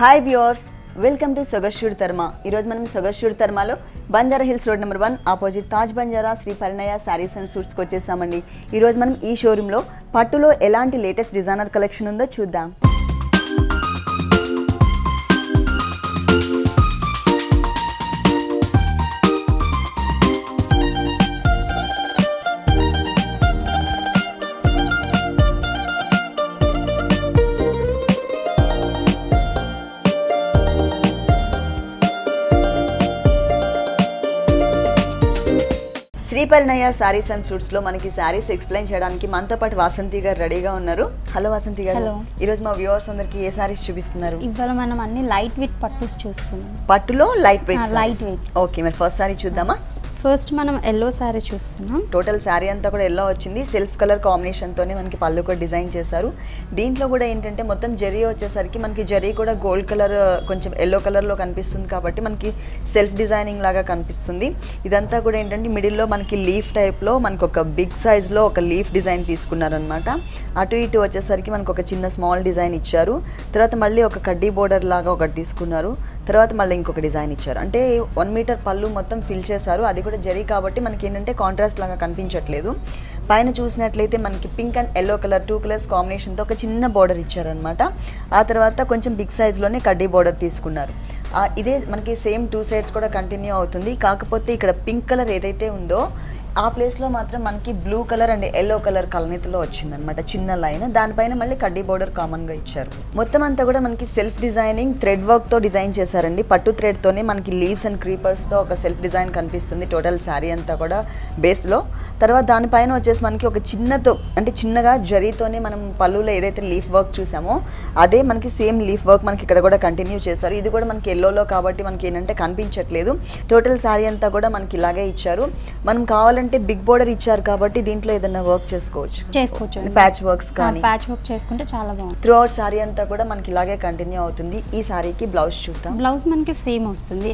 Hi viewers, welcome to సొగశివుడి తర్మ. ఈరోజు మనం సొగశివుడి తర్మలో Banjara Hills road number 1 opposite Taj Banjara Shri Parinaya sarees and సూట్స్కి వచ్చేసామండి. ఈరోజు మనం ఈ షోరూంలో పట్టులో ఎలాంటి లేటెస్ట్ డిజైనర్ కలెక్షన్ ఉందో చూద్దాం. Shri Parinaya sarees and suits లో మనకి శారీస్ ఎక్స్ప్లెయిన్ చేయడానికి మనతో పాటు వాసంతి గారు రెడీగా ఉన్నారు. హలో వాసంతి గారు, ఈ రోజు మా వ్యూవర్స్ అందరికి ఏ శారీస్ చూపిస్తున్నారు? ఇవాళ మనం అన్ని లైట్ వెయిట్ పట్టుస్ చూస్తున్నాం. పట్టులో లైట్ వెయిట్. ఓకే, మరి ఫస్ట్ శారీ చూద్దామా? ఫస్ట్ మనం ఎల్లో శారీ చూస్తున్నాం. టోటల్ శారీ అంతా కూడా ఎల్లో వచ్చింది. సెల్ఫ్ కలర్ కాంబినేషన్ తోనే మనకి పళ్ళు కూడా డిజైన్ చేశారు. దీంట్లో కూడా ఏంటంటే మొత్తం జరీ వచ్చేసరికి మనకి జరీ కూడా గోల్డ్ కలర్ కొంచెం ఎల్లో కలర్ లో కనిపిస్తుంది కాబట్టి మనకి సెల్ఫ్ డిజైనింగ్ లాగా కనిపిస్తుంది. ఇదంతా కూడా ఏంటంటే మిడిల్లో మనకి లీఫ్ టైప్ లో మనకు ఒక బిగ్ సైజ్ లో ఒక లీఫ్ డిజైన్ తీసుకున్నారనమాట. అటు ఇటు వచ్చేసరికి మనకు ఒక చిన్న స్మాల్ డిజైన్ ఇచ్చారు. తర్వాత మళ్ళీ ఒక కడ్డీ బోర్డర్ లాగా ఒకటి తీసుకున్నారు. తర్వాత మళ్ళీ ఇంకొక డిజైన్ ఇచ్చారు. అంటే 1 మీటర్ పళ్ళు మొత్తం ఫిల్ చేశారు. అది కూడా జరీ కాబట్టి మనకి ఏంటంటే కాంట్రాస్ట్ లాగా కనిపించట్లేదు. పైన చూసినట్లయితే మనకి pink and yellow colour 2 colours కాంబినేషన్తో ఒక చిన్న బోర్డర్ ఇచ్చారనమాట. ఆ తర్వాత కొంచెం బిగ్ సైజ్లోనే కడ్డీ బోర్డర్ తీసుకున్నారు. ఇదే మనకి సేమ్ 2 సైడ్స్ కూడా కంటిన్యూ అవుతుంది. కాకపోతే ఇక్కడ పింక్ కలర్ ఏదైతే ఉందో ఆ ప్లేస్లో మాత్రం మనకి blue colour and yellow colour కలనితిలో వచ్చిందనమాట చిన్న లైన్. దానిపైన మళ్ళీ కడ్డీ బోర్డర్ కామన్గా ఇచ్చారు. మొత్తం అంతా కూడా మనకి సెల్ఫ్ డిజైనింగ్ థ్రెడ్ వర్క్తో డిజైన్ చేశారండి. పట్టు థ్రెడ్తోనే మనకి లీవ్స్ అండ్ క్రీపర్స్తో ఒక సెల్ఫ్ డిజైన్ కనిపిస్తుంది టోటల్ శారీ అంతా కూడా బేస్లో. తర్వాత దానిపైన వచ్చేసి మనకి ఒక చిన్నగా జరీతోనే మనం పళ్ళులో ఏదైతే లీఫ్ వర్క్ చూసామో అదే మనకి సేమ్ లీఫ్ వర్క్ మనకి ఇక్కడ కూడా కంటిన్యూ చేశారు. ఇది కూడా మనకి ఎల్లోలో కాబట్టి మనకి ఏంటంటే కనిపించట్లేదు. టోటల్ శారీ అంతా కూడా మనకి ఇలాగే ఇచ్చారు. మనం కావాలంటే బిగ్ బోర్డర్ ఇచ్చారు కాబట్టి దీంట్లో ఏదైనా వర్క్ చేసుకోవచ్చు. ప్యాచ్ వర్క్స్ కానీ ప్యాచ్ వర్క్ చేసుకుంటే చాలా బాగుంది. త్రూ అవుట్ శారీ అంతా కూడా మనకి ఇలాగే కంటిన్యూ అవుతుంది. ఈ శారీకి బ్లౌజ్ చూద్దాం. బ్లౌజ్ మనకి సేమ్ వస్తుంది,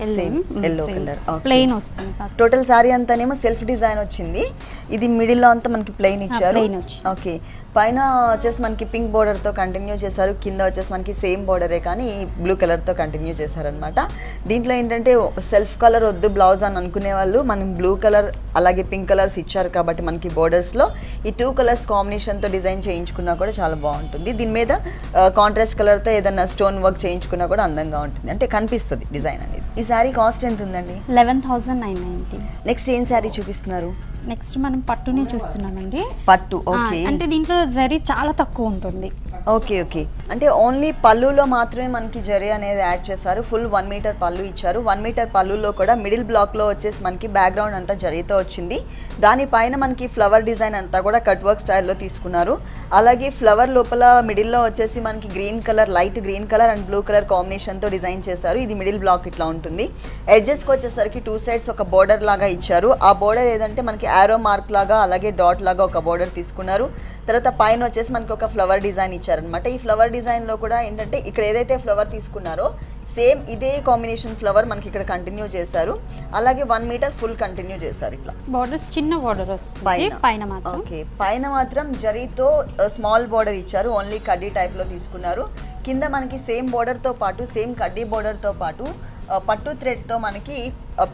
ఎల్లో కలర్ ప్లెయిన్ వస్తుంది. టోటల్ శారీ అంతానేమో సెల్ఫ్ డిజైన్ వచ్చింది. ఇది మిడిల్ లో అంతా మనకి ప్లెయిన్ ఇచ్చారు. ఓకే, పైన వచ్చేసి మనకి పింక్ బోర్డర్ తో కంటిన్యూ చేశారు. కింద వచ్చేసి మనకి సేమ్ బోర్డరే కానీ బ్లూ కలర్ తో కంటిన్యూ చేశారనమాట. దీంట్లో ఏంటంటే సెల్ఫ్ కలర్ వద్దు బ్లౌజ్ అని అనుకునే వాళ్ళు మనం బ్లూ కలర్ అలాగే పింక్ కలర్స్ ఇచ్చారు కాబట్టి మనకి బోర్డర్స్ లో ఈ 2 కలర్స్ కాంబినేషన్ తో డిజైన్ చేయించుకున్నా కూడా చాలా బాగుంటుంది. దీని మీద కాంట్రాస్ట్ కలర్ తో ఏదైనా స్టోన్ వర్క్ చేయించుకున్నా కూడా అందంగా ఉంటుంది, అంటే కనిపిస్తుంది డిజైన్ అనేది. ఈ శారీ కాస్ట్ ఎంత ఉందండి? 11,990. నెక్స్ట్ ఏం శారీ చూపిస్తున్నారు? నెక్స్ట్ మనం పట్టుని చూస్తున్నామండి. పట్టు, ఓకే. అంటే దీంట్లో జరీ చాలా తక్కువ ఉంటుంది. ఓకే, అంటే ఓన్లీ పళ్ళులో మాత్రమే మనకి జరీ అనేది యాడ్ చేశారు. ఫుల్ 1 మీటర్ పళ్ళు ఇచ్చారు. 1 మీటర్ పళ్ళులో కూడా మిడిల్ బ్లాక్ లో వచ్చేసి మనకి బ్యాక్గ్రౌండ్ అంతా జరీతో వచ్చింది. దానిపైన మనకి ఫ్లవర్ డిజైన్ అంతా కూడా కట్ వర్క్ స్టైల్లో తీసుకున్నారు. అలాగే ఫ్లవర్ లోపల మిడిల్లో వచ్చేసి మనకి green colour, light green colour and blue colour combination తో డిజైన్ చేశారు. ఇది మిడిల్ బ్లాక్ ఇట్లా ఉంటుంది. ఎడ్జెస్కి వచ్చేసరికి 2 సైడ్స్ ఒక బోర్డర్ లాగా ఇచ్చారు. ఆ బోర్డర్ ఏదంటే మనకి ఆరో మార్క్ లాగా అలాగే డాట్ లాగా ఒక బోర్డర్ తీసుకున్నారు. తర్వాత పైన వచ్చేసి మనకి ఒక ఫ్లవర్ డిజైన్ ఇచ్చారనమాట. ఈ ఫ్లవర్ డిజైన్ లో కూడా ఏంటంటే ఇక్కడ ఏదైతే ఫ్లవర్ తీసుకున్నారో సేమ్ ఇదే కాంబినేషన్ ఫ్లవర్ మనకి ఇక్కడ కంటిన్యూ చేశారు. అలాగే 1 మీటర్ ఫుల్ కంటిన్యూ చేశారు. ఇట్లా బోర్డర్స్ చిన్న బోర్డర్ వస్తుంది పైన మాత్రం. ఓకే, పైన మాత్రం జరీతో స్మాల్ బోర్డర్ ఇచ్చారు. ఓన్లీ కడ్డీ టైప్ లో తీసుకున్నారు. కింద మనకి సేమ్ బోర్డర్ తో పాటు సేమ్ కడ్డీ బోర్డర్ తో పాటు పట్టు థ్రెడ్ తో మనకి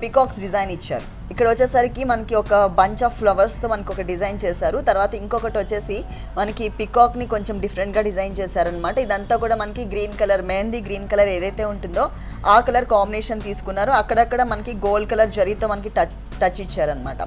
పికాక్స్ డిజైన్ ఇచ్చారు. ఇక్కడ వచ్చేసరికి మనకి ఒక బంచ్ ఆఫ్ ఫ్లవర్స్ తో మనకి ఒక డిజైన్ చేశారు. తర్వాత ఇంకొకటి వచ్చేసి మనకి పికాక్ ని కొంచెం డిఫరెంట్ గా డిజైన్ చేశారనమాట. ఇదంతా కూడా మనకి green colour, mehndi green colour ఏదైతే ఉంటుందో ఆ కలర్ కాంబినేషన్ తీసుకున్నారు. అక్కడక్కడ మనకి గోల్డ్ కలర్ జరీతో మనకి టచ్ ఇచ్చారనమాట.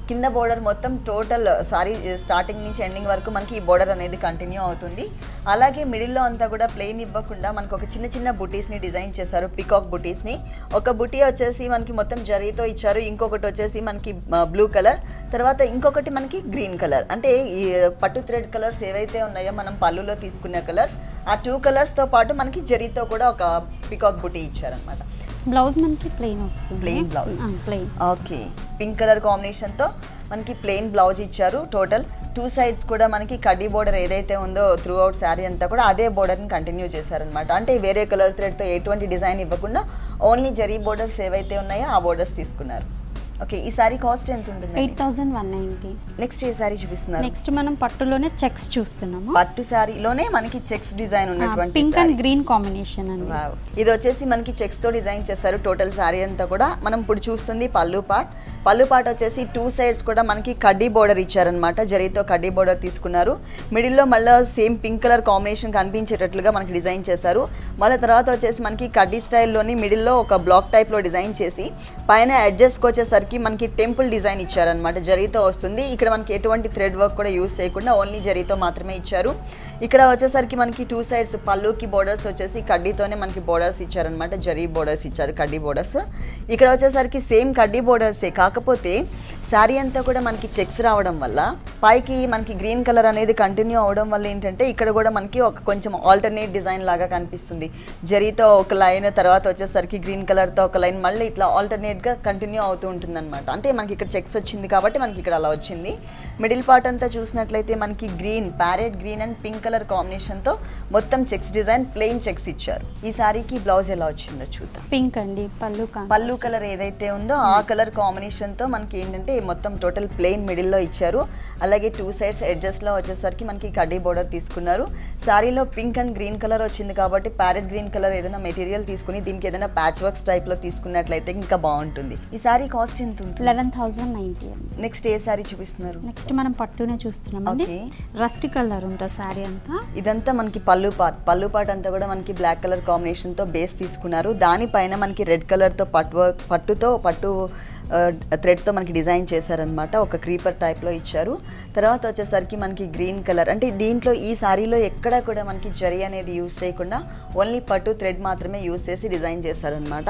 కింద బోర్డర్ మొత్తం టోటల్ సారీ స్టార్టింగ్ నుంచి ఎండింగ్ వరకు మనకి ఈ బోర్డర్ అనేది కంటిన్యూ అవుతుంది. అలాగే మిడిల్లో అంతా కూడా ప్లెయిన్ ఇవ్వకుండా మనకు ఒక చిన్న బుటీస్ని డిజైన్ చేశారు, పికాక్ బుటీస్ని. ఒక బుటీ వచ్చేసి మనకి మొత్తం జరీతో ఇచ్చారు. ఇంకొకటి వచ్చేసి మనకి బ్లూ కలర్, తర్వాత ఇంకొకటి మనకి గ్రీన్ కలర్. అంటే ఈ పట్టు థ్రెడ్ కలర్స్ ఏవైతే ఉన్నాయో మనం పళ్ళులో తీసుకునే కలర్స్, ఆ 2 కలర్స్తో పాటు మనకి జరీతో కూడా ఒక పికాక్ బుటీ ఇచ్చారనమాట. బ్లౌజ్ మనకి ప్లెయిన్ వస్తుంది. Plain blouse. Okay, pink colour combination తో మనకి ప్లెయిన్ బ్లౌజ్ ఇచ్చారు. టోటల్ 2 సైడ్స్ కూడా మనకి కడ్డీ బోర్డర్ ఏదైతే ఉందో త్రూ అవుట్ శారీ అంతా కూడా అదే బోర్డర్ని కంటిన్యూ చేశారనమాట. అంటే వేరే కలర్ థ్రెడ్తో ఎటువంటి డిజైన్ ఇవ్వకుండా ఓన్లీ జరీ బోర్డర్స్ ఏవైతే ఉన్నాయో ఆ బోర్డర్స్ తీసుకున్నారు. ఓకే, ఈ సారీ కాస్ట్ ఎంత ఉంటుంది? 8190. నెక్స్ట్ ఏ సారీ చూపిస్తున్నారు? నెక్స్ట్ మనం పట్టులోనే చెక్స్ చూస్తున్నాము. పట్టు సారీలోనే మనకి చెక్స్ డిజైన్ ఉన్నటువంటి పింక్ అండ్ గ్రీన్ కాంబినేషన్ అండి. ఇది వచ్చేసి మనకి చెక్స్ తో డిజైన్ చేస్తారు. టోటల్ సారీ అంతా కూడా మనం ఇప్పుడు చూస్తుంది పళ్ళు పార్ట్. పళ్ళు పార్ట్ వచ్చేసి 2 సైడ్స్ కూడా మనకి కడ్డీ బోర్డర్ ఇచ్చారనమాట. జరీతో కడ్డీ బోర్డర్ తీసుకున్నారు. మిడిల్లో మళ్ళీ సేమ్ పింక్ కలర్ కాంబినేషన్ కనిపించేటట్లుగా మనకి డిజైన్ చేశారు. మళ్ళీ తర్వాత వచ్చేసి మనకి కడ్డీ స్టైల్లోని మిడిల్లో ఒక బ్లాక్ టైప్లో డిజైన్ చేసి పైన అడ్జస్ట్కి వచ్చేసరికి మనకి టెంపుల్ డిజైన్ ఇచ్చారనమాట. జరీతో వస్తుంది. ఇక్కడ మనకి ఎటువంటి థ్రెడ్ వర్క్ కూడా యూస్ చేయకుండా ఓన్లీ జరీతో మాత్రమే ఇచ్చారు. ఇక్కడ వచ్చేసరికి మనకి 2 సైడ్స్ పళ్ళుకి బోర్డర్స్ వచ్చేసి కడ్డీతోనే మనకి బోర్డర్స్ ఇచ్చారనమాట. జరీ బోర్డర్స్ ఇచ్చారు, కడ్డీ బోర్డర్స్. ఇక్కడ వచ్చేసరికి సేమ్ కడ్డీ బోర్డర్సే, కాకపోతే శారీ అంతా కూడా మనకి చెక్స్ రావడం వల్ల పైకి మనకి గ్రీన్ కలర్ అనేది కంటిన్యూ అవడం వల్ల ఏంటంటే ఇక్కడ కూడా మనకి ఒక కొంచెం ఆల్టర్నేట్ డిజైన్ లాగా కనిపిస్తుంది. జరీతో ఒక లైన్, తర్వాత వచ్చేసరికి గ్రీన్ కలర్తో ఒక లైన్, మళ్ళీ ఇట్లా ఆల్టర్నేట్గా కంటిన్యూ అవుతూ ఉంటుంది అనమాట. అంటే మనకి ఇక్కడ చెక్స్ వచ్చింది కాబట్టి మనకి ఇక్కడ అలా వచ్చింది. మిడిల్ పార్ట్ అంతా చూసినట్లయితే మనకి green, parrot green and pink colour కాంబినేషన్తో మొత్తం చెక్స్ డిజైన్, ప్లెయిన్ చెక్స్ ఇచ్చారు. ఈ సారీకి బ్లౌజ్ ఎలా వచ్చిందో చూద్దాం. పింక్ అండి పళ్ళు కలర్ ఏదైతే ఉందో ఆ కలర్ కాంబినేషన్తో మనకి ఏంటంటే మొత్తం టోటల్ ప్లెయిన్ మిడిల్లో ఇచ్చారు. అలాగే 2 సైడ్స్ ఎడ్జెస్లో వచ్చేసరికి మనకి కడ్డీ బోర్డర్ తీసుకున్నారు. సారీలో పింక్ అండ్ గ్రీన్ కలర్ వచ్చింది కాబట్టి ప్యారెట్ గ్రీన్ కలర్ ఏదైనా మెటీరియల్ తీసుకుని దీనికి ఏదైనా ప్యాచ్ వర్క్స్ టైప్లో తీసుకున్నట్లయితే ఇంకా బాగుంటుంది. ఈ సారీ కాస్ట్ ఎంత ఉంటుంది? 11,090. నెక్స్ట్ ఏ సారీ చూపిస్తున్నారు? నెక్స్ట్ మనం పట్టునే చూస్తున్నామండి. రస్ట్ కలర్ ఉంటుంది సారీ అంతా. ఇదంతా మనకి పళ్ళు పార్ట్ అంతా కూడా మనకి బ్లాక్ కలర్ కాంబినేషన్తో బేస్ తీసుకున్నారు. దానిపైన మనకి రెడ్ కలర్తో పట్టు థ్రెడ్తో మనకి డిజైన్ చేశారనమాట. ఒక క్రీపర్ టైప్లో ఇచ్చారు. తర్వాత వచ్చేసరికి మనకి గ్రీన్ కలర్, అంటే దీంట్లో ఈ సారీలో ఎక్కడ కూడా మనకి జరీ అనేది యూస్ చేయకుండా ఓన్లీ పట్టు థ్రెడ్ మాత్రమే యూస్ చేసి డిజైన్ చేశారనమాట.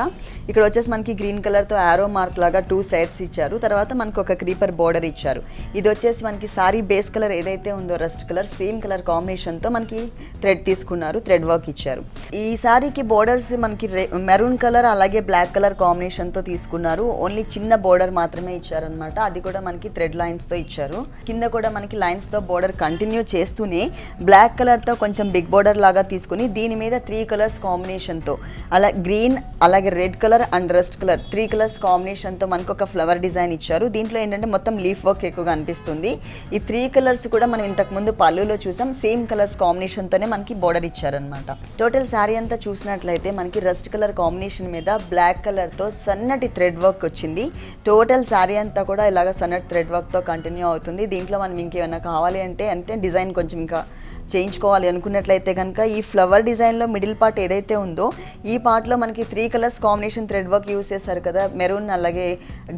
ఇక్కడ వచ్చేసి మనకి గ్రీన్ కలర్తో యారో మార్క్ లాగా 2 సైడ్స్ ఇచ్చారు. తర్వాత మనకి ఒక క్రీపర్ బోర్డర్ ఇచ్చారు. ఇది వచ్చేసి మనకి సారీ బేస్ కలర్ ఏదైతే ఉందో రస్ట్ కలర్, సేమ్ కలర్ కాంబినేషన్తో మనకి థ్రెడ్ తీసుకున్నారు, థ్రెడ్ వర్క్ ఇచ్చారు. ఈ సారీకి బోర్డర్స్ మనకి మెరూన్ కలర్ అలాగే బ్లాక్ కలర్ కాంబినేషన్తో తీసుకున్నారు. ఓన్లీ చిన్న బోర్డర్ మాత్రమే ఇచ్చారనమాట. అది కూడా మనకి థ్రెడ్ లైన్స్తో ఇచ్చారు. కింద కూడా మనకి లైన్స్తో బోర్డర్ కంటిన్యూ చేస్తూనే బ్లాక్ కలర్తో కొంచెం బిగ్ బోర్డర్ లాగా తీసుకుని దీని మీద 3 కలర్స్ కాంబినేషన్తో, అలా గ్రీన్ అలాగే red colour and rust colour 3 colours కాంబినేషన్తో మనకు ఒక ఫ్లవర్ డిజైన్ ఇచ్చారు. దీంట్లో ఏంటంటే మొత్తం లీఫ్ వర్క్ ఎక్కువగా అనిపిస్తుంది. ఈ 3 కలర్స్ కూడా మనం ఇంతకుముందు పళ్ళులో చూసాం. సేమ్ కలర్స్ కాంబినేషన్తోనే మనకి బోర్డర్ ఇచ్చారనమాట. టోటల్ శారీ అంతా చూసినట్లయితే మనకి రస్ట్ కలర్ కాంబినేషన్ మీద బ్లాక్ కలర్తో సన్నటి థ్రెడ్ వర్క్ వచ్చింది. టోటల్ శారీ అంతా కూడా ఇలాగ సన్నట్ థ్రెడ్ వర్క్తో కంటిన్యూ అవుతుంది. దీంట్లో మనం ఇంకేమైనా కావాలి అంటే డిజైన్ కొంచెం ఇంకా చేయించుకోవాలి అనుకున్నట్లయితే కనుక ఈ ఫ్లవర్ డిజైన్లో మిడిల్ పార్ట్ ఏదైతే ఉందో ఈ పార్ట్లో మనకి 3 colours combination thread work use చేశారు కదా, మెరూన్ అలాగే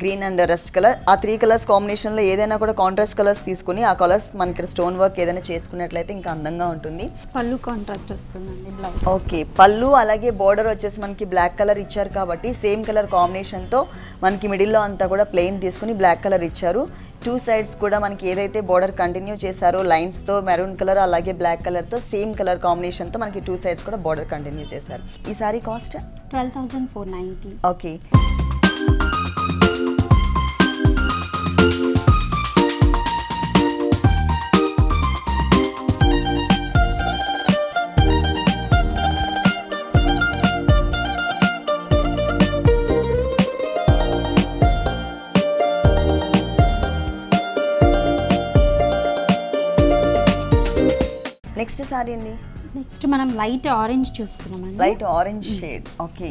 గ్రీన్ అండ్ రస్ట్ కలర్. ఆ 3 కలర్స్ కాంబినేషన్లో ఏదైనా కూడా కాంట్రాస్ట్ కలర్స్ తీసుకుని ఆ కలర్స్ మనకి స్టోన్ వర్క్ ఏదైనా చేసుకున్నట్లయితే ఇంకా అందంగా ఉంటుంది. పళ్ళు కాంట్రాస్ట్ వస్తుందండి బ్లౌజ్. ఓకే, పళ్ళు అలాగే బోర్డర్ వచ్చేసి మనకి బ్లాక్ కలర్ ఇచ్చారు కాబట్టి సేమ్ కలర్ కాంబినేషన్తో మనకి మిడిల్లో అంతా కూడా ప్లెయిన్ తీసుకుని బ్లాక్ కలర్ ఇచ్చారు. 2 సైడ్స్ కూడా మనకి ఏదైతే బోర్డర్ కంటిన్యూ చేశారో లైన్స్తో మెరూన్ కలర్ అలాగే బ్లాక్ కలర్తో సేమ్ కలర్ కాంబినేషన్తో మనకి 2 సైడ్స్ కూడా బోర్డర్ కంటిన్యూ చేశారు. ఈ sorry cost 12,490. Okay. Next sorry అండి. నెక్స్ట్ మనం లైట్ ఆరెంజ్ చూస్తున్నామండి. Light orange shade. Okay,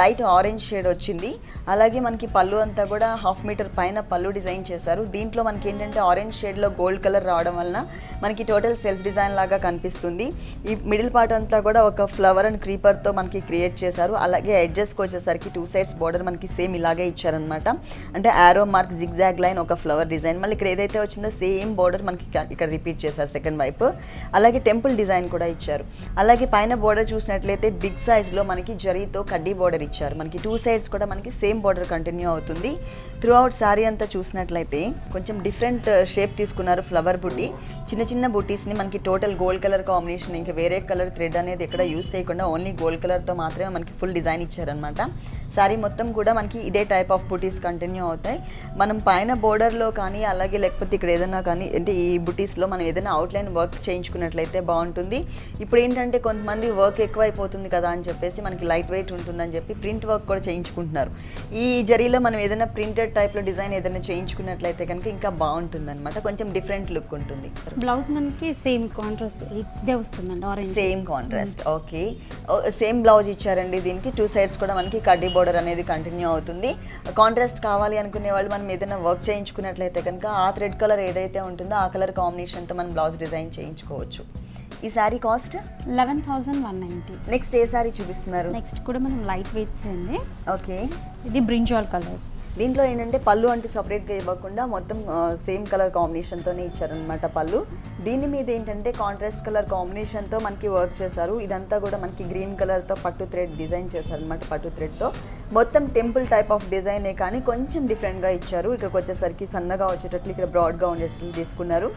light orange shade వచ్చింది. అలాగే మనకి పళ్ళు అంతా కూడా 1/2 మీటర్ పైన పళ్ళు డిజైన్ చేశారు. దీంట్లో మనకి ఏంటంటే ఆరెంజ్ షేడ్లో గోల్డ్ కలర్ రావడం వలన మనకి టోటల్ సెల్ఫ్ డిజైన్ లాగా కనిపిస్తుంది. ఈ మిడిల్ పార్ట్ అంతా కూడా ఒక ఫ్లవర్ అండ్ క్రీపర్తో మనకి క్రియేట్ చేశారు. అలాగే ఎడ్జెస్కి వచ్చేసరికి 2 సైడ్స్ బోర్డర్ మనకి సేమ్ ఇలాగే ఇచ్చారనమాట. అంటే యారో మార్క్, జిగ్జాగ్ లైన్, ఒక ఫ్లవర్ డిజైన్. మళ్ళీ ఇక్కడ ఏదైతే వచ్చిందో సేమ్ బోర్డర్ మనకి ఇక్కడ రిపీట్ చేశారు సెకండ్ వైపు. అలాగే టెంపుల్ డిజైన్ కూడా ఇచ్చారు. అలాగే పైన బోర్డర్ చూసినట్లయితే బిగ్ సైజ్లో మనకి జరీతో కడ్డీ బోర్డర్ ఇచ్చారు. మనకి 2 సైడ్స్ కూడా మనకి సేమ్ బోర్డర్ కంటిన్యూ అవుతుంది. త్రూ అవుట్ సారీ అంతా చూసినట్లయితే కొంచెం డిఫరెంట్ షేప్ తీసుకున్నారు. ఫ్లవర్ బుట్టి, చిన్న చిన్న బుట్టీస్ని మనకి టోటల్ గోల్డ్ కలర్ కాంబినేషన్, ఇంకా వేరే కలర్ థ్రెడ్ అనేది ఎక్కడ యూస్ చేయకుండా ఓన్లీ గోల్డ్ కలర్తో మాత్రమే మనకి ఫుల్ డిజైన్ ఇచ్చారనమాట. సారీ మొత్తం కూడా మనకి ఇదే టైప్ ఆఫ్ బుటీస్ కంటిన్యూ అవుతాయి. మనం పైన బోర్డర్లో కానీ అలాగే లేకపోతే ఇక్కడ ఏదైనా కానీ అంటే ఈ బుటీస్లో మనం ఏదైనా అవుట్లైన్ వర్క్ చేయించుకున్నట్లయితే బాగుంటుంది. ఇప్పుడు ఏంటంటే కొంతమంది వర్క్ ఎక్కువైపోతుంది కదా అని చెప్పేసి మనకి లైట్ వెయిట్ ఉంటుందని చెప్పి ప్రింట్ వర్క్ కూడా చేయించుకుంటున్నారు. ఈ జరీలో మనం ఏదైనా ప్రింటెడ్ టైప్లో డిజైన్ ఏదైనా చేయించుకున్నట్లయితే కనుక ఇంకా బాగుంటుంది అనమాట, కొంచెం డిఫరెంట్ లుక్ ఉంటుంది. బ్లౌజ్ మనకి సేమ్ కాంట్రాస్ట్ ఇదే వస్తుందండి, orange same contrast. Okay, same blouse ఇచ్చారండి. దీనికి 2 సైడ్స్ కూడా మనకి కడ్డీ బోర్డర్ అనేది కంటిన్యూ అవుతుంది. కాంట్రాస్ట్ కావాలి అనుకునే వాళ్ళు మనం ఏదైనా వర్క్ చేయించుకున్నట్లయితే కనుక ఆ థ్రెడ్ కలర్ ఏదైతే ఉంటుందో ఆ కలర్ కాంబినేషన్తో మనం బ్లౌజ్ డిజైన్ చేయించుకోవచ్చు. ఈ సారీ కాస్ట్ 11,190. నెక్స్ట్ ఏ సారీ చూపిస్తున్నారు? నెక్స్ట్ కూడా మనం లైట్ వెయిట్స్ అండి. ఓకే, ఇది బ్రింజాల్ కలర్. దీంట్లో ఏంటంటే పళ్ళు అంటూ సపరేట్గా ఇవ్వకుండా మొత్తం సేమ్ కలర్ కాంబినేషన్తోనే ఇచ్చారనమాట పళ్ళు. దీని మీద ఏంటంటే కాంట్రాస్ట్ కలర్ కాంబినేషన్తో మనకి వర్క్ చేశారు. ఇదంతా కూడా మనకి గ్రీన్ కలర్తో పట్టు థ్రెడ్ డిజైన్ చేశారనమాట. పట్టు థ్రెడ్తో మొత్తం టెంపుల్ టైప్ ఆఫ్ డిజైనే కానీ కొంచెం డిఫరెంట్గా ఇచ్చారు. ఇక్కడికి వచ్చేసరికి సన్నగా వచ్చేటట్లు, ఇక్కడ బ్రాడ్గా ఉండేటట్లు తీసుకున్నారు.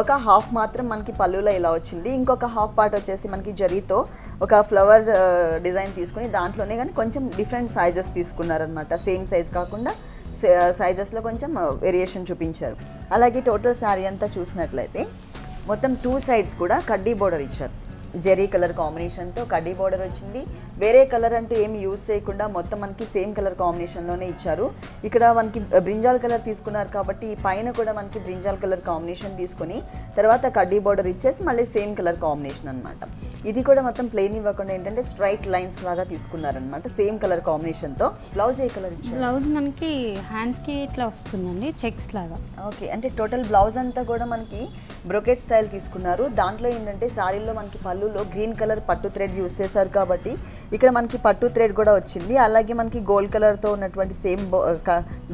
ఒక హాఫ్ మాత్రం మనకి పళ్ళులో ఇలా వచ్చింది, ఇంకొక హాఫ్ పార్ట్ వచ్చేసి మనకి జరీతో ఒక ఫ్లవర్ డిజైన్ తీసుకుని దాంట్లోనే కానీ కొంచెం డిఫరెంట్ సైజెస్ తీసుకున్నారనమాట. సేమ్ సైజ్ కాకుండా సైజెస్లో కొంచెం వేరియేషన్ చూపించారు. అలాగే టోటల్ శారీ అంతా చూసినట్లయితే మొత్తం 2 సైడ్స్ కూడా కడ్డీ బోర్డర్ ఇచ్చారు. జెరీ కలర్ కాంబినేషన్తో కడ్డీ బోర్డర్ వచ్చింది. వేరే కలర్ అంటే ఏమి యూజ్ చేయకుండా మొత్తం మనకి సేమ్ కలర్ కాంబినేషన్లోనే ఇచ్చారు. ఇక్కడ మనకి బ్రింజాల్ కలర్ తీసుకున్నారు కాబట్టి ఈ పైన కూడా మనకి బ్రింజాల్ కలర్ కాంబినేషన్ తీసుకుని తర్వాత కడ్డీ బోర్డర్ ఇచ్చేసి మళ్ళీ సేమ్ కలర్ కాంబినేషన్ అనమాట. ఇది కూడా మొత్తం ప్లెయిన్ ఇవ్వకుండా ఏంటంటే స్ట్రైట్ లైన్స్ లాగా తీసుకున్నారనమాట సేమ్ కలర్ కాంబినేషన్తో. బ్లౌజ్ ఏ కలర్ ఇచ్చారు? బ్లౌజ్ మనకి హ్యాండ్స్కి ఇట్లా వస్తుందండి, చెక్స్ లాగా. ఓకే, అంటే టోటల్ బ్లౌజ్ అంతా కూడా మనకి బ్రొకెట్ స్టైల్ తీసుకున్నారు. దాంట్లో ఏంటంటే శారీలో మనకి పళ్ళులో గ్రీన్ కలర్ పట్టు థ్రెడ్ యూస్ చేశారు కాబట్టి ఇక్కడ మనకి పట్టు థ్రెడ్ కూడా వచ్చింది. అలాగే మనకి గోల్డ్ కలర్తో ఉన్నటువంటి సేమ్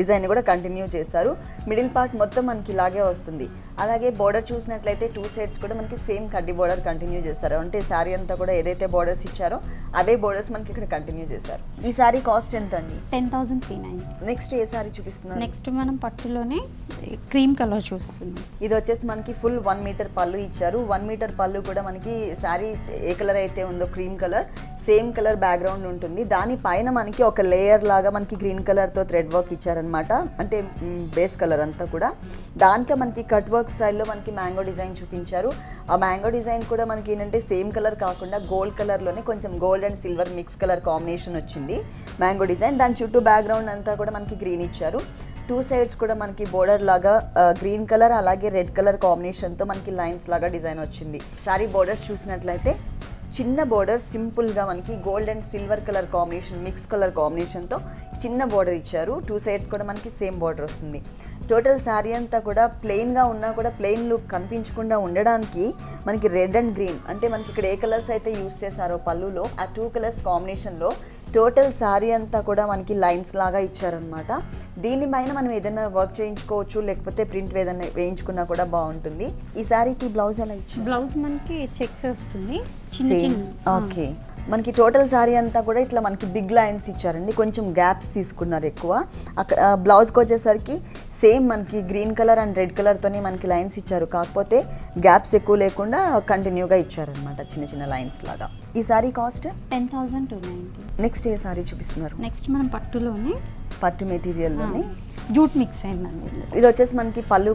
డిజైన్ కూడా కంటిన్యూ చేశారు. మిడిల్ పార్ట్ మొత్తం మనకి ఇలాగే వస్తుంది. అలాగే బోర్డర్ చూసినట్లయితే 2 సైడ్స్ కూడా మనకి సేమ్ కడ్డీ బోర్డర్ కంటిన్యూ చేశారు. అంటే శారీ అంతా కూడా ఏదైతే బోర్డర్స్ ఇచ్చారో అవే బోర్డర్స్ మనకి ఇక్కడ కంటిన్యూ చేశారు. ఈ శారీ కాస్ట్ ఎంత అండి? 10,390. నెక్స్ట్ ఏ శారీ చూపిస్తున్నారు? నెక్స్ట్ మనం పట్టులోనే క్రీమ్ కలర్ చూస్తున్నాం. ఇది వచ్చేసి మనకి ఫుల్ 1 మీటర్ పళ్ళు ఇచ్చారు. 1 మీటర్ పళ్ళు కూడా మనకి శారీ ఏ కలర్ అయితే ఉందో cream colour same colour background ఉంటుంది. దానిపైన మనకి ఒక లేయర్ లాగా మనకి గ్రీన్ కలర్తో థ్రెడ్ వర్క్ ఇచ్చారనమాట. అంటే బేస్ కలర్ అంతా కూడా దాంట్లో మనకి కట్ వర్క్ స్టైల్లో మనకి మ్యాంగో డిజైన్ చూపించారు. ఆ మ్యాంగో డిజైన్ కూడా మనకి ఏంటంటే సేమ్ కలర్ కాకుండా గోల్డ్ కలర్లోనే కొంచెం gold and silver mix colour combination వచ్చింది మ్యాంగో డిజైన్. దాని చుట్టూ బ్యాక్గ్రౌండ్ అంతా కూడా మనకి గ్రీన్ ఇచ్చారు. 2 సైడ్స్ కూడా మనకి బోర్డర్ లాగా గ్రీన్ కలర్ అలాగే రెడ్ కలర్ కాంబినేషన్తో మనకి లైన్స్ లాగా డిజైన్ వచ్చింది. సారీ బోర్డర్స్ చూసినట్లయితే చిన్న బోర్డర్ సింపుల్గా మనకి gold and silver colour combination mix colour కాంబినేషన్తో చిన్న బోర్డర్ ఇచ్చారు. 2 సైడ్స్ కూడా మనకి సేమ్ బోర్డర్ వస్తుంది. టోటల్ శారీ అంతా కూడా ప్లెయిన్గా ఉన్నా కూడా ప్లెయిన్ లుక్ కనిపించకుండా ఉండడానికి మనకి రెడ్ అండ్ గ్రీన్ అంటే మనకి ఇక్కడ ఏ కలర్స్ అయితే యూస్ చేశారో పళ్ళులో ఆ 2 కలర్స్ కాంబినేషన్లో టోటల్ శారీ అంతా కూడా మనకి లైన్స్ లాగా ఇచ్చారనమాట. దీనిపైన మనం ఏదైనా వర్క్ చేయించుకోవచ్చు, లేకపోతే ప్రింట్ ఏదైనా వేయించుకున్నా కూడా బాగుంటుంది. ఈ శారీకి బ్లౌజ్ ఎలా ఇచ్చారు? బ్లౌజ్ మనకి చెక్స్ వస్తుంది చిన్న చిన్న. ఓకే, మనకి టోటల్ శారీ అంతా కూడా ఇట్లా మనకి బిగ్ లైన్స్ ఇచ్చారండి. కొంచెం గ్యాప్స్ తీసుకున్నారు ఎక్కువ. అక్కడ బ్లౌజ్కి వచ్చేసరికి సేమ్ మనకి గ్రీన్ కలర్ అండ్ రెడ్ కలర్తోనే మనకి లైన్స్ ఇచ్చారు. కాకపోతే గ్యాప్స్ ఎక్కువ లేకుండా కంటిన్యూగా ఇచ్చారనమాట చిన్న చిన్న లైన్స్ లాగా. ఈ శారీ కాస్ట్ 10,290. నెక్స్ట్ ఏ శారీ చూపిస్తున్నారు? నెక్స్ట్ మనం పట్టులోనే పట్టు మెటీరియల్లోనే జూట్ మిక్స్ అయిందండి. ఇది వచ్చేసి మనకి పళ్ళు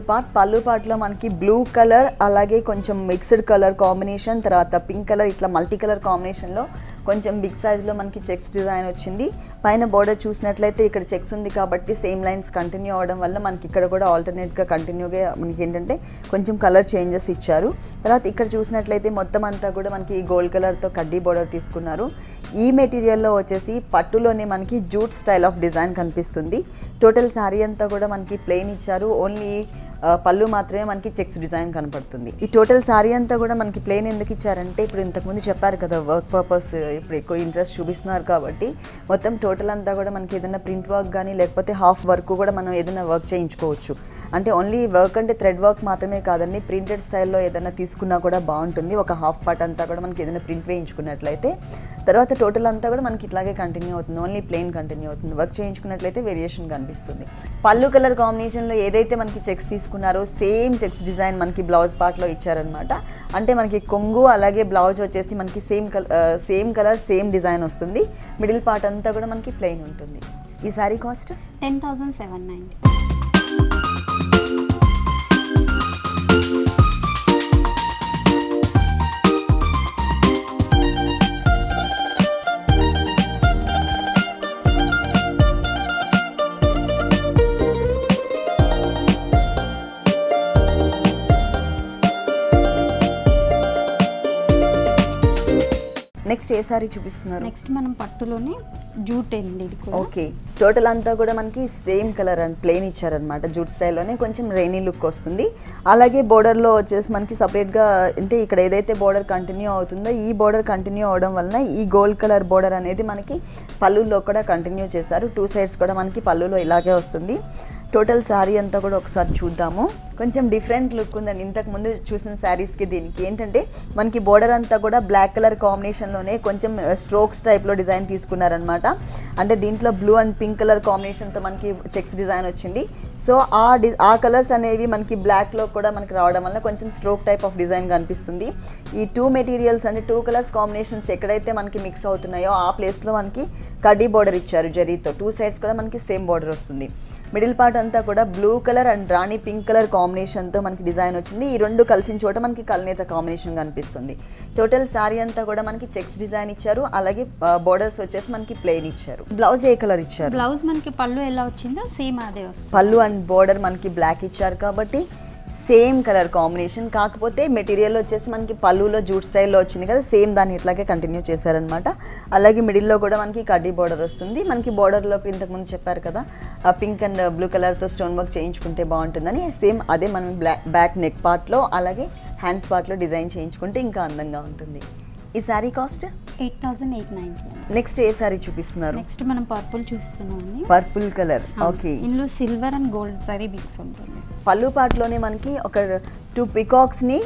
పార్ట్లో మనకి బ్లూ కలర్ అలాగే కొంచెం మిక్స్డ్ కలర్ కాంబినేషన్, తర్వాత పింక్ కలర్ ఇట్లా మల్టీ కలర్ కాంబినేషన్లో కొంచెం బిగ్ సైజ్లో మనకి చెక్స్ డిజైన్ వచ్చింది. పైన బోర్డర్ చూసినట్లయితే ఇక్కడ చెక్స్ ఉంది కాబట్టి సేమ్ లైన్స్ కంటిన్యూ అవ్వడం వల్ల మనకి ఇక్కడ కూడా ఆల్టర్నేట్గా కంటిన్యూగా మనకి ఏంటంటే కొంచెం కలర్ చేంజెస్ ఇచ్చారు. తర్వాత ఇక్కడ చూసినట్లయితే మొత్తం అంతా కూడా మనకి గోల్డ్ కలర్తో కడ్డీ బోర్డర్ తీసుకున్నారు. ఈ మెటీరియల్లో వచ్చేసి పట్టులోనే మనకి జూట్ స్టైల్ ఆఫ్ డిజైన్ కనిపిస్తుంది. టోటల్ శారీ అంతా కూడా మనకి ప్లెయిన్ ఇచ్చారు. ఓన్లీ పళ్ళు మాత్రమే మనకి చెక్స్ డిజైన్ కనపడుతుంది. ఈ టోటల్ శారీ అంతా కూడా మనకి ప్లెయిన్ ఎందుకు ఇచ్చారంటే ఇప్పుడు ఇంతకుముందు చెప్పారు కదా వర్క్ పర్పస్ ఇప్పుడు ఎక్కువ ఇంట్రెస్ట్ చూపిస్తున్నారు కాబట్టి మొత్తం టోటల్ అంతా కూడా మనకి ఏదైనా ప్రింట్ వర్క్ కానీ లేకపోతే హాఫ్ వర్క్ కూడా మనం ఏదైనా వర్క్ చేయించుకోవచ్చు. అంటే ఓన్లీ వర్క్ అంటే థ్రెడ్ వర్క్ మాత్రమే కాదండి, ప్రింటెడ్ స్టైల్లో ఏదైనా తీసుకున్నా కూడా బాగుంటుంది. ఒక హాఫ్ పార్ట్ అంతా కూడా మనకి ఏదైనా ప్రింట్ వేయించుకున్నట్లయితే తర్వాత టోటల్ అంతా కూడా మనకి ఇట్లాగే కంటిన్యూ అవుతుంది. ఓన్లీ ప్లెయిన్ కంటిన్యూ అవుతుంది. వర్క్ చేయించుకున్నట్లయితే వేరియేషన్ కనిపిస్తుంది. పళ్ళు కలర్ కాంబినేషన్లో ఏదైతే మనకి చెక్స్ తీసుకున్నారో సేమ్ చెక్స్ డిజైన్ మనకి బ్లౌజ్ పార్ట్లో ఇచ్చారనమాట. అంటే మనకి కొంగు అలాగే బ్లౌజ్ వచ్చేసి మనకి సేమ్ కలర్ సేమ్ డిజైన్ వస్తుంది. మిడిల్ పార్ట్ అంతా కూడా మనకి ప్లెయిన్ ఉంటుంది. ఈ సారీ కాస్ట్ 10,790. నెక్స్ట్ ఏ సారీ చూపిస్తున్నారు? నెక్స్ట్ మనం పట్టులోనే జూట్ అండి ఇది కూడా. ఓకే, టోటల్ అంతా కూడా మనకి సేమ్ కలర్ అండ్ ప్లెయిన్ ఇచ్చారనమాట. జూట్ స్టైల్లోనే కొంచెం రెయినీ లుక్ వస్తుంది. అలాగే బోర్డర్లో వచ్చేసి మనకి సపరేట్గా అంటే ఇక్కడ ఏదైతే బోర్డర్ కంటిన్యూ అవుతుందో ఈ బోర్డర్ కంటిన్యూ అవడం వలన ఈ గోల్డ్ కలర్ బోర్డర్ అనేది మనకి పళ్ళులో కూడా కంటిన్యూ చేశారు. 2 సైడ్స్ కూడా మనకి పళ్ళులో ఇలాగే వస్తుంది. టోటల్ శారీ అంతా కూడా ఒకసారి చూద్దాము. కొంచెం డిఫరెంట్ లుక్ ఉందండి ఇంతకు ముందు చూసిన శారీస్కి. దీనికి ఏంటంటే మనకి బోర్డర్ అంతా కూడా బ్లాక్ కలర్ కాంబినేషన్లోనే కొంచెం స్ట్రోక్స్ టైప్లో డిజైన్ తీసుకున్నారనమాట. అంటే దీంట్లో బ్లూ అండ్ పింక్ కలర్ కాంబినేషన్తో మనకి చెక్స్ డిజైన్ వచ్చింది. సో ఆ కలర్స్ అనేవి మనకి బ్లాక్లో కూడా మనకి రావడం వల్ల కొంచెం స్ట్రోక్ టైప్ ఆఫ్ డిజైన్ కనిపిస్తుంది. ఈ 2 మెటీరియల్స్ అంటే 2 కలర్స్ కాంబినేషన్స్ ఎక్కడైతే మనకి మిక్స్ అవుతున్నాయో ఆ ప్లేస్లో మనకి కడ్డీ బోర్డర్ ఇచ్చారు జరీతో. 2 సైడ్స్ కూడా మనకి సేమ్ బోర్డర్ వస్తుంది. మిడిల్ పార్ట్ అంతా కూడా blue colour and Rani pink colour కాంబినేషన్తో మనకి డిజైన్ వచ్చింది. ఈ 2 కలిసిన చోట మనకి కల్నేత కాంబినేషన్ కనిపిస్తుంది. టోటల్ శారీ అంతా కూడా మనకి చెక్స్ డిజైన్ ఇచ్చారు. అలాగే బోర్డర్స్ వచ్చేసి మనకి ప్లెయిన్ ఇచ్చారు. బ్లౌజ్ ఏ కలర్ ఇచ్చారు? బ్లౌజ్ మనకి పళ్ళు ఎలా వచ్చిందో సేమ్ అదే వస్తుంది. పళ్ళు అండ్ బోర్డర్ మనకి బ్లాక్ ఇచ్చారు కాబట్టి సేమ్ కలర్ కాంబినేషన్. కాకపోతే మెటీరియల్ వచ్చేసి మనకి పళ్ళులో జూట్ స్టైల్లో వచ్చింది కదా, సేమ్ దాన్ని ఇట్లాగే కంటిన్యూ చేశారనమాట. అలాగే మిడిల్లో కూడా మనకి కడ్డీ బోర్డర్ వస్తుంది. మనకి బోర్డర్లోకి ఇంతకుముందు చెప్పారు కదా పింక్ అండ్ బ్లూ కలర్తో స్టోన్ వర్క్ చేయించుకుంటే బాగుంటుందని, సేమ్ అదే మనం బ్యాక్ నెక్ పార్ట్లో అలాగే హ్యాండ్స్ పార్ట్లో డిజైన్ చేయించుకుంటే ఇంకా అందంగా ఉంటుంది. ఈ శారీ కాస్ట్ 8,890. నెక్స్ట్ ఏ శారీ చూపిస్తున్నారు? నెక్స్ట్ మనం పర్పుల్ చూస్తున్నాం. Purple colour. ఓకే, ఇందులో silver and gold sorry mix ఉంటుంది. పళ్ళు పార్ట్లోనే మనకి ఒక 2 పికాక్స్ని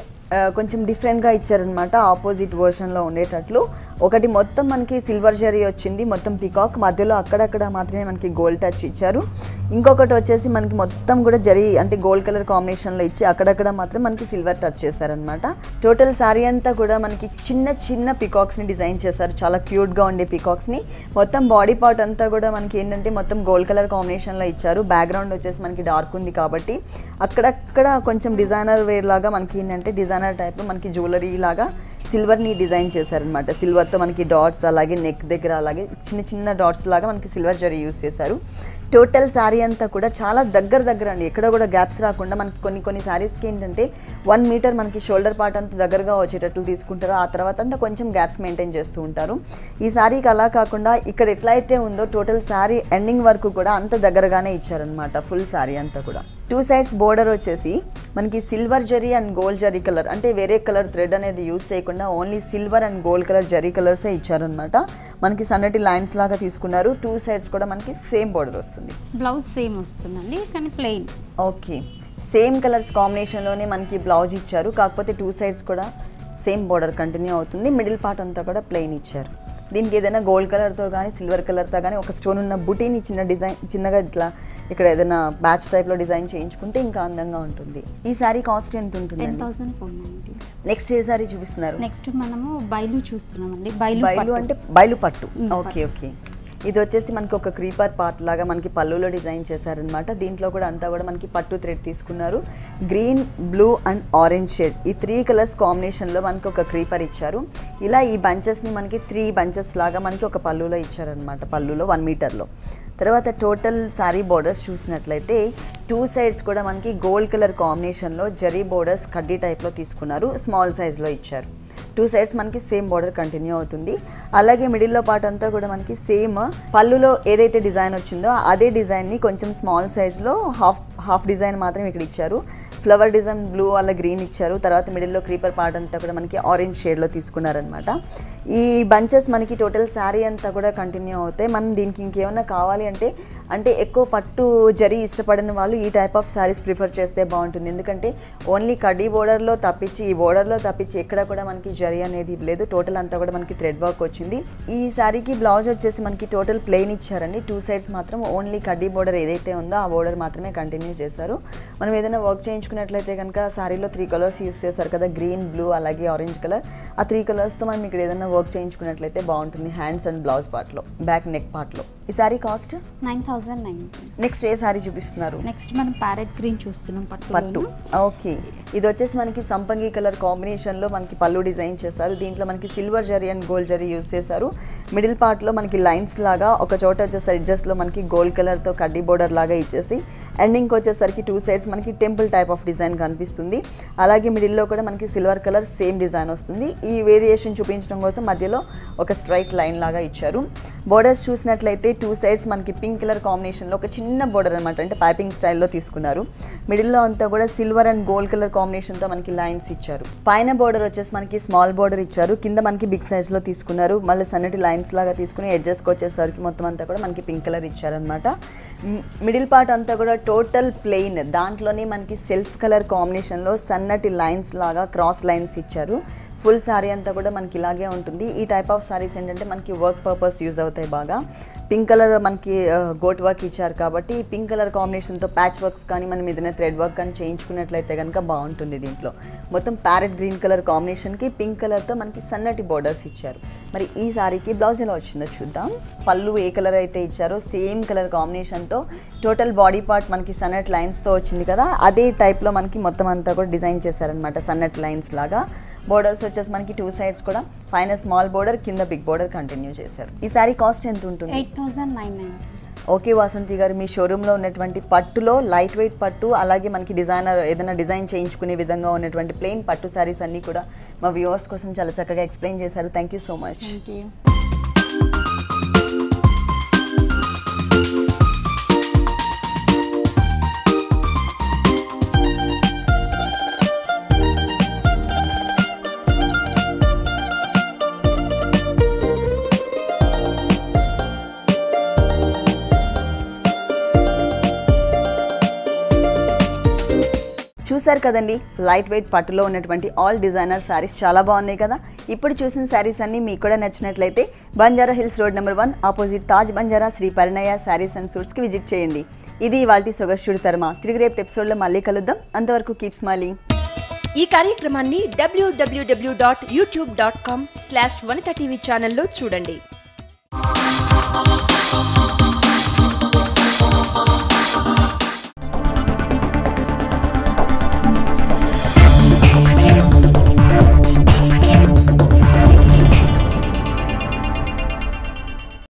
కొంచెం డిఫరెంట్గా ఇచ్చారనమాట. ఆపోజిట్ వర్షన్లో ఉండేటట్లు ఒకటి మొత్తం మనకి సిల్వర్ జరీ వచ్చింది, మొత్తం పికాక్ మధ్యలో అక్కడక్కడ మాత్రమే మనకి గోల్డ్ టచ్ ఇచ్చారు. ఇంకొకటి వచ్చేసి మనకి మొత్తం కూడా జరీ అంటే గోల్డ్ కలర్ కాంబినేషన్లో ఇచ్చి అక్కడక్కడ మాత్రం మనకి సిల్వర్ టచ్ చేశారనమాట. టోటల్ శారీ అంతా కూడా మనకి చిన్న చిన్న పికాక్స్ని డిజైన్ చేశారు. చాలా క్యూట్గా ఉండే పికాక్స్ని. మొత్తం బాడీ పార్ట్ అంతా కూడా మనకి ఏంటంటే మొత్తం గోల్డ్ కలర్ కాంబినేషన్లో ఇచ్చారు. బ్యాక్గ్రౌండ్ వచ్చేసి మనకి డార్క్ ఉంది కాబట్టి అక్కడక్కడ కొంచెం డిజైనర్ వేర్ లాగా మనకి ఏంటంటే డిజైనర్ టైప్లో మనకి జ్యువెలరీ లాగా సిల్వర్ని డిజైన్ చేశారనమాట. సిల్వర్తో మనకి డాట్స్ అలాగే నెక్ దగ్గర అలాగే చిన్న చిన్న డాట్స్ లాగా మనకి సిల్వర్ జరీ యూస్ చేశారు. టోటల్ శారీ అంతా కూడా చాలా దగ్గర అండి, ఎక్కడ కూడా గ్యాప్స్ రాకుండా మనకి కొన్ని శారీస్కి ఏంటంటే 1 మీటర్ మనకి షోల్డర్ పార్ట్ అంతా దగ్గరగా వచ్చేటట్లు తీసుకుంటారు. ఆ తర్వాత అంతా కొంచెం గ్యాప్స్ మెయింటైన్ చేస్తూ ఉంటారు. ఈ శారీకి అలా కాకుండా ఇక్కడ ఎట్లా అయితే ఉందో టోటల్ శారీ ఎండింగ్ వరకు కూడా అంత దగ్గరగానే ఇచ్చారనమాట. ఫుల్ శారీ అంతా కూడా 2 సైడ్స్ బోర్డర్ వచ్చేసి మనకి silver zari and gold zari colour అంటే వేరే కలర్ థ్రెడ్ అనేది యూస్ చేయకుండా only silver and gold colour zari కలర్సే ఇచ్చారనమాట. మనకి సన్నటి లైన్స్ లాగా తీసుకున్నారు. 2 సైడ్స్ కూడా మనకి సేమ్ బోర్డర్ వస్తుంది. బ్లౌజ్ సేమ్ వస్తుందండి కానీ ప్లెయిన్. ఓకే, సేమ్ కలర్స్ కాంబినేషన్లోనే మనకి బ్లౌజ్ ఇచ్చారు. కాకపోతే 2 సైడ్స్ కూడా సేమ్ బోర్డర్ కంటిన్యూ అవుతుంది. మిడిల్ పార్ట్ అంతా కూడా ప్లెయిన్ ఇచ్చారు. దీనికి ఏదైనా గోల్డ్ కలర్తో కానీ సిల్వర్ కలర్తో కానీ ఒక స్టోన్ ఉన్న బుటీని చిన్నగా ఇట్లా ఇక్కడ ఏదైనా బ్యాచ్ టైప్లో డిజైన్ చేయించుకుంటే ఇంకా అందంగా ఉంటుంది. ఈ శారీ కాస్ట్ ఎంత ఉంటుంది? 10,490. నెక్స్ట్ ఏ శారీ చూపిస్తున్నారు? నెక్స్ట్ మనము బైలు చూస్తున్నామండి. బైలు అంటే బైలు పట్టు. ఓకే ఓకే, ఇది వచ్చేసి మనకి ఒక క్రీపర్ పార్ట్ లాగా మనకి పళ్ళులో డిజైన్ చేశారనమాట. దీంట్లో కూడా అంతా కూడా మనకి పట్టు థ్రెడ్ తీసుకున్నారు. Green, blue and orange shade ఈ 3 కలర్స్ కాంబినేషన్లో మనకి ఒక క్రీపర్ ఇచ్చారు. ఇలా ఈ బంచెస్ని మనకి 3 బంచెస్ లాగా మనకి ఒక పళ్ళులో ఇచ్చారనమాట. పళ్ళులో 1 మీటర్లో. తర్వాత టోటల్ శారీ బోర్డర్స్ చూసినట్లయితే 2 సైడ్స్ కూడా మనకి గోల్డ్ కలర్ కాంబినేషన్లో జరీ బోర్డర్స్ కడ్డీ టైప్లో తీసుకున్నారు. స్మాల్ సైజ్లో ఇచ్చారు. 2 సైడ్స్ మనకి సేమ్ బార్డర్ కంటిన్యూ అవుతుంది. అలాగే మిడిల్లో పార్ట్ అంతా కూడా మనకి సేమ్ పళ్ళులో ఏదైతే డిజైన్ వచ్చిందో అదే డిజైన్ని కొంచెం స్మాల్ సైజ్లో హాఫ్ డిజైన్ మాత్రం ఇక్కడ ఇచ్చారు. ఫ్లవర్ డిజైన్ బ్లూ అలా గ్రీన్ ఇచ్చారు. తర్వాత మిడిల్లో క్రీపర్ పార్ట్ అంతా కూడా మనకి ఆరెంజ్ షేడ్లో తీసుకున్నారనమాట. ఈ బంచెస్ మనకి టోటల్ శారీ అంతా కూడా కంటిన్యూ అవుతాయి. మనం దీనికి ఇంకేమైనా కావాలి అంటే ఎక్కువ పట్టు జరీ ఇష్టపడిన వాళ్ళు ఈ టైప్ ఆఫ్ శారీస్ ప్రిఫర్ చేస్తే బాగుంటుంది. ఎందుకంటే ఓన్లీ కడ్డీ బోర్డర్లో తప్పించి ఈ బోర్డర్లో తప్పించి ఎక్కడ కూడా మనకి జరీ అనేది లేదు. టోటల్ అంతా కూడా మనకి థ్రెడ్ వర్క్ వచ్చింది. ఈ శారీకి బ్లౌజ్ వచ్చేసి మనకి టోటల్ ప్లెయిన్ ఇచ్చారండి. 2 సైడ్స్ మాత్రం ఓన్లీ కడ్డీ బోర్డర్ ఏదైతే ఉందో ఆ బోర్డర్ మాత్రమే కంటిన్యూ చేశారు. మనం ఏదైనా వర్క్ చేయించుకున్నట్లయితే కనుక శారీలో 3 కలర్స్ యూస్ చేశారు కదా, గ్రీన్, బ్లూ అలాగే ఆరెంజ్ కలర్. ఆ 3 కలర్స్తో మనం ఇక్కడ ఏదైనా వర్క్ చేయించుకున్నట్లయితే బాగుంటుంది. హ్యాండ్స్ అండ్ బ్లౌజ్ పార్ట్లో, బ్యాక్ నెక్ పార్ట్లో ఈ సారీ కాస్ట్ 9,900. నెక్స్ట్ ఏ సారీ చూపిస్తున్నారు? నెక్స్ట్ మనం ప్యారెట్ గ్రీన్ చూస్తున్నాం పట్టు. ఓకే, ఇది వచ్చేసి మనకి సంపంగి కలర్ కాంబినేషన్లో మనకి పళ్ళు డిజైన్ చేశారు. దీంట్లో మనకి silver zari and gold zari use చేశారు. మిడిల్ పార్ట్లో మనకి లైన్స్ లాగా ఒక చోట వచ్చేసి ఎడ్జస్ట్లో మనకి గోల్డ్ కలర్తో కడ్డీ బోర్డర్ లాగా ఇచ్చేసి ఎండింగ్కి వచ్చేసరికి 2 సైడ్స్ మనకి టెంపుల్ టైప్ ఆఫ్ డిజైన్ కనిపిస్తుంది. అలాగే మిడిల్లో కూడా మనకి సిల్వర్ కలర్ సేమ్ డిజైన్ వస్తుంది. ఈ వేరియేషన్ చూపించడం కోసం మధ్యలో ఒక స్ట్రైట్ లైన్ లాగా ఇచ్చారు. బోర్డర్స్ చూసినట్లయితే 2 సైడ్స్ మనకి పింక్ కలర్ కాంబినేషన్లో ఒక చిన్న బోర్డర్ అనమాట, అంటే పైపింగ్ స్టైల్లో తీసుకున్నారు. మిడిల్లో అంతా కూడా సిల్వర్ అండ్ గోల్డ్ కలర్ కాంబినేషన్తో మనకి లైన్స్ ఇచ్చారు. పైన బోర్డర్ వచ్చేసి మనకి స్మాల్ బోర్డర్ ఇచ్చారు, కింద మనకి బిగ్ సైజ్లో తీసుకున్నారు. మళ్ళీ సన్నటి లైన్స్ లాగా తీసుకుని ఎడ్జెస్కి వచ్చేసరికి మొత్తం అంతా కూడా మనకి పింక్ కలర్ ఇచ్చారనమాట. మిడిల్ పార్ట్ అంతా కూడా టోటల్ ప్లెయిన్, దాంట్లోనే మనకి సెల్ఫ్ కలర్ కాంబినేషన్లో సన్నటి లైన్స్ లాగా క్రాస్ లైన్స్ ఇచ్చారు. ఫుల్ శారీ అంతా కూడా మనకి ఇలాగే ఉంటుంది. ఈ టైప్ ఆఫ్ శారీస్ ఏంటంటే మనకి వర్క్ పర్పస్ యూజ్ అవుతాయి బాగా. పింక్ కలర్ మనకి గోట్ వర్క్ ఇచ్చారు కాబట్టి ఈ పింక్ కలర్ కాంబినేషన్తో ప్యాచ్ వర్క్స్ కానీ మనం ఏదైనా థ్రెడ్ వర్క్ కానీ చేయించుకున్నట్లయితే కనుక బాగుంటుంది. దీంట్లో మొత్తం ప్యారెట్ గ్రీన్ కలర్ కాంబినేషన్కి పింక్ కలర్తో మనకి సన్నటి బోర్డర్స్ ఇచ్చారు. మరి ఈ శారీకి బ్లౌజ్ ఎలా వచ్చిందో చూద్దాం. పళ్ళు ఏ కలర్ అయితే ఇచ్చారో సేమ్ కలర్ కాంబినేషన్తో టోటల్ బాడీ పార్ట్ మనకి సన్నటి లైన్స్తో వచ్చింది కదా, అదే టైప్లో మనకి మొత్తం అంతా కూడా డిజైన్ చేశారనమాట సన్నటి లైన్స్ లాగా. బోర్డర్స్ వచ్చేసి మనకి 2 సైడ్స్ కూడా పైన స్మాల్ బోర్డర్ కింద బిగ్ బోర్డర్ కంటిన్యూ చేశారు. ఈ సారీ కాస్ట్ ఎంత ఉంటుంది? 8,900. ఓకే వాసంతి గారు, మీ షోరూంలో ఉన్నటువంటి పట్టులో లైట్ వెయిట్ పట్టు, అలాగే మనకి డిజైనర్ ఏదైనా డిజైన్ చేయించుకునే విధంగా ఉన్నటువంటి ప్లెయిన్ పట్టు సారీస్ అన్నీ కూడా మా వ్యూవర్స్ కోసం చాలా చక్కగా ఎక్స్ప్లెయిన్ చేశారు. Thank you so much. Thank you. చూసారు కదండి, లైట్ వెయిట్ పట్టులో ఉన్నటువంటి ఆల్ డిజైనర్ శారీస్ చాలా బాగున్నాయి కదా. ఇప్పుడు చూసిన శారీస్ అన్నీ మీకు కూడా నచ్చినట్లయితే Banjara Hills road number 1 opposite Taj Banjara Shri Parinaya sarees and సూట్స్కి విజిట్ చేయండి. ఇది ఇవాల్టి సొగస్టుడి తర్మ. తిరిగి రేపు ఎపిసోడ్లో మళ్ళీ కలుద్దాం. అంతవరకు కీప్ స్మైలింగ్. ఈ కార్యక్రమాన్ని www.youtube.com/vanitha TV ఛానల్లో చూడండి.